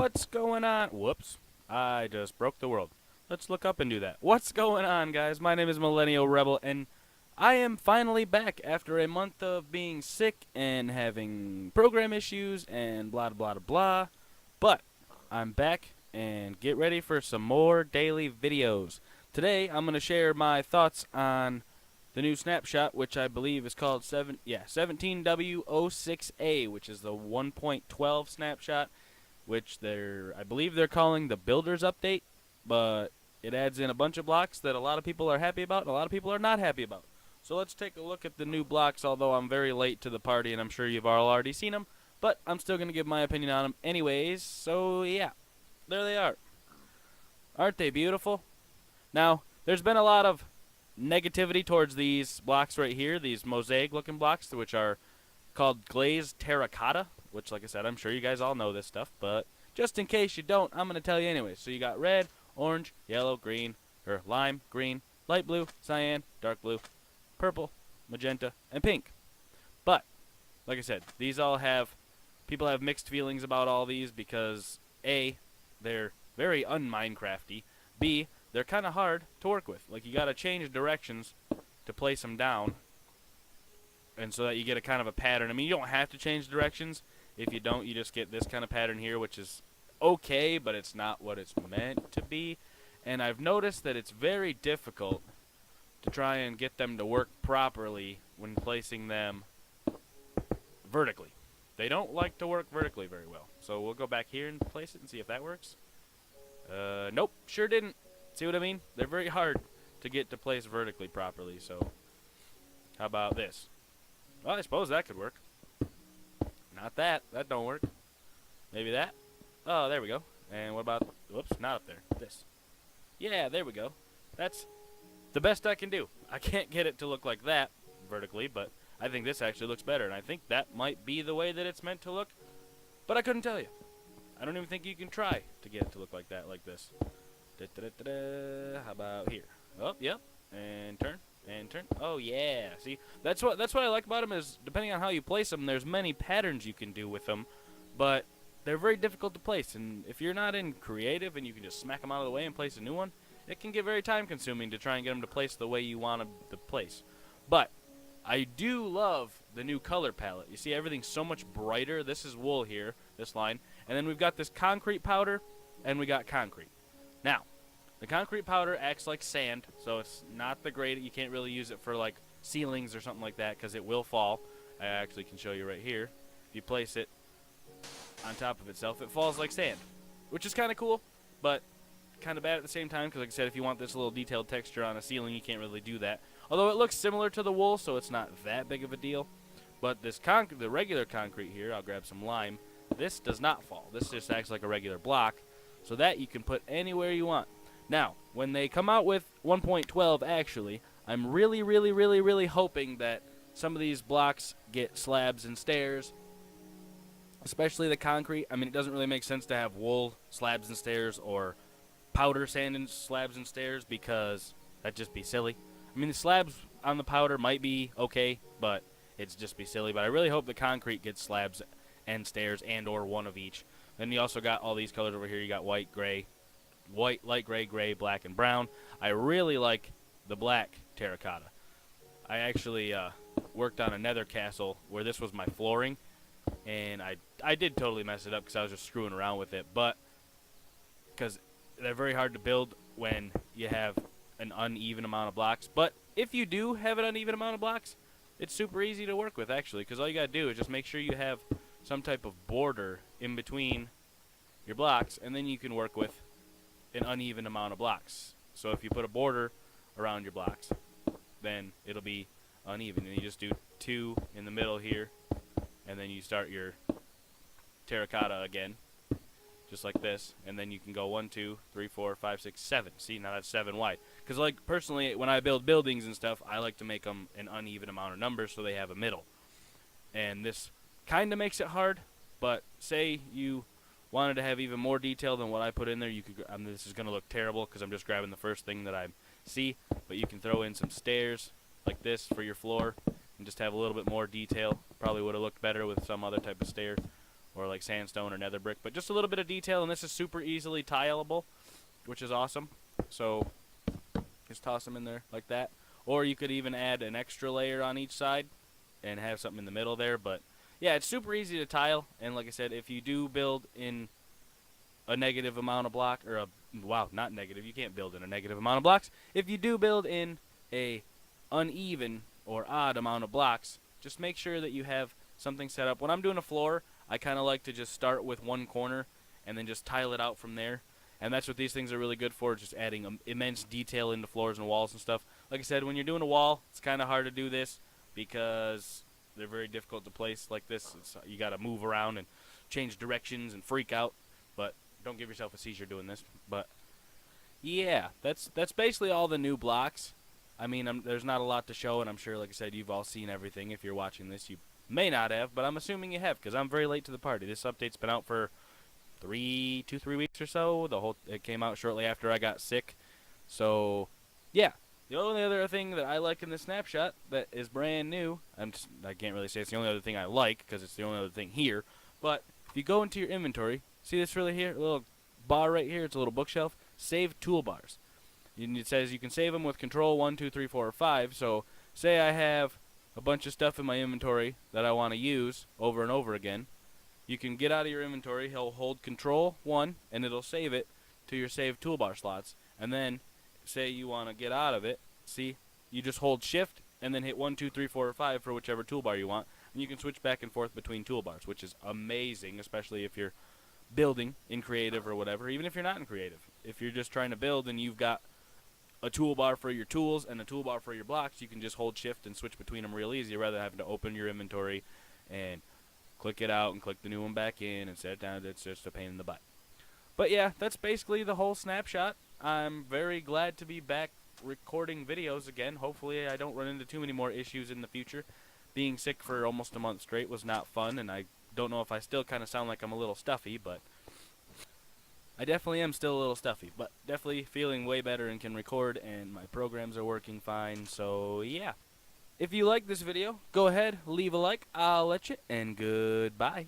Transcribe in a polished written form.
What's going on? Whoops. I just broke the world. Let's look up and do that. What's going on, guys? My name is Millennial Rebel, and I am finally back after a month of being sick and having program issues and blah, blah, blah, blah. But I'm back, and get ready for some more daily videos. Today, I'm going to share my thoughts on the new Snapshot, which I believe is called 17W06A, which is the 1.12 Snapshot, which I believe they're calling the Builder's Update, but it adds in a bunch of blocks that a lot of people are happy about and a lot of people are not happy about. So let's take a look at the new blocks, although I'm very late to the party and I'm sure you've all already seen them, but I'm still going to give my opinion on them anyways. So yeah, there they are. Aren't they beautiful? Now, there's been a lot of negativity towards these blocks right here, these mosaic looking blocks, which are called glazed terracotta, which, like I said, I'm sure you guys all know this stuff, but just in case you don't, I'm going to tell you anyway. So you got red, orange, yellow, green, or lime, green, light blue, cyan, dark blue, purple, magenta, and pink. But, like I said, these all people have mixed feelings about all these because A, they're very un-Minecrafty, B, they're kind of hard to work with. Like, you got to change directions to place them down, and so that you get a kind of a pattern. I mean, you don't have to change directions. If you don't, you just get this kind of pattern here, which is okay, but it's not what it's meant to be. And I've noticed that it's very difficult to try and get them to work properly when placing them vertically. They don't like to work vertically very well. So we'll go back here and place it and see if that works. Nope, sure didn't. See what I mean? They're very hard to get to place vertically properly, so how about this? Well, I suppose that could work. Not that. That don't work. Maybe that. Oh, there we go. And what about, whoops, not up there. This. Yeah, there we go. That's the best I can do. I can't get it to look like that vertically, but I think this actually looks better, and I think that might be the way that it's meant to look, but I couldn't tell you. I don't even think you can try to get it to look like that, like this. How about here? Oh, yep. And turn. And turn. Oh yeah. See, that's what I like about them is depending on how you place them, there's many patterns you can do with them, but they're very difficult to place. And if you're not in creative and you can just smack them out of the way and place a new one, it can get very time consuming to try and get them to place the way you want them to place. But I do love the new color palette. You see, everything's so much brighter. This is wool here, this line, and then we've got this concrete powder, and we got concrete. Now, the concrete powder acts like sand, so it's not the great. You can't really use it for like ceilings or something like that because it will fall. I actually can show you right here. If you place it on top of itself, it falls like sand, which is kind of cool, but kind of bad at the same time because, like I said, if you want this little detailed texture on a ceiling, you can't really do that. Although it looks similar to the wool, so it's not that big of a deal. But this the regular concrete here, I'll grab some lime. This does not fall. This just acts like a regular block, so that you can put anywhere you want. Now, when they come out with 1.12, actually, I'm really hoping that some of these blocks get slabs and stairs, especially the concrete. I mean, it doesn't really make sense to have wool slabs and stairs or powder sand and slabs and stairs because that'd just be silly. I mean, the slabs on the powder might be okay, but it's just be silly. But I really hope the concrete gets slabs and stairs and or one of each. Then you also got all these colors over here. You got white, gray, white, light gray, gray, black, and brown. I really like the black terracotta. I actually worked on a nether castle where this was my flooring, and I did totally mess it up because I was just screwing around with it, but because they're very hard to build when you have an uneven amount of blocks. But if you do have an uneven amount of blocks, it's super easy to work with, actually, because all you got to do is just make sure you have some type of border in between your blocks, and then you can work with an uneven amount of blocks. So if you put a border around your blocks, then it'll be uneven. And you just do 2 in the middle here, and then you start your terracotta again, just like this, and then you can go 1, 2, 3, 4, 5, 6, 7. See, now that's 7 wide. Because, like, personally, when I build buildings and stuff, I like to make them an uneven amount of numbers so they have a middle. And this kind of makes it hard, but say you wanted to have even more detail than what I put in there, you could. This is going to look terrible because I'm just grabbing the first thing that I see, but you can throw in some stairs like this for your floor and just have a little bit more detail. Probably would have looked better with some other type of stair. or like sandstone or nether brick, but just a little bit of detail, and this is super easily tileable, which is awesome. So just toss them in there like that. Or you could even add an extra layer on each side and have something in the middle there. But yeah, it's super easy to tile. And like I said, if you do build in a negative amount of block, or a, wow, not negative, you can't build in a negative amount of blocks. If you do build in a uneven or odd amount of blocks, just make sure that you have something set up. When I'm doing a floor, I kind of like to just start with one corner and then just tile it out from there. And that's what these things are really good for, just adding immense detail into floors and walls and stuff. Like I said, when you're doing a wall, it's kind of hard to do this because they're very difficult to place like this. You got to move around and change directions and freak out. But don't give yourself a seizure doing this. But yeah, that's basically all the new blocks. I mean, there's not a lot to show, and I'm sure, like I said, you've all seen everything. If you're watching this, you may not have, but I'm assuming you have because I'm very late to the party. This update's been out for 3 weeks or so. It came out shortly after I got sick. So yeah, the only other thing that I like in the snapshot that is brand new, I can't really say it's the only other thing I like because it's the only other thing here, but if you go into your inventory, see this really here, a little bar right here, it's a little bookshelf, save toolbars. It says you can save them with control 1, 2, 3, 4, or 5. So say I have a bunch of stuff in my inventory that I want to use over and over again. You can get out of your inventory, he'll hold control 1, and it'll save it to your saved toolbar slots. And then, say you want to get out of it, see, you just hold shift, and then hit 1, 2, 3, 4, or 5 for whichever toolbar you want. And you can switch back and forth between toolbars, which is amazing, especially if you're building in creative or whatever, even if you're not in creative. If you're just trying to build and you've got a toolbar for your tools and a toolbar for your blocks, you can just hold shift and switch between them real easy rather than having to open your inventory and click it out and click the new one back in and set it down. It's just a pain in the butt. But yeah, that's basically the whole snapshot. I'm very glad to be back recording videos again. Hopefully I don't run into too many more issues in the future. Being sick for almost a month straight was not fun, and I don't know if I still kind of sound like I'm a little stuffy, but I definitely am still a little stuffy, but definitely feeling way better and can record, and my programs are working fine, so yeah. If you like this video, go ahead, leave a like, I'll let you, and goodbye.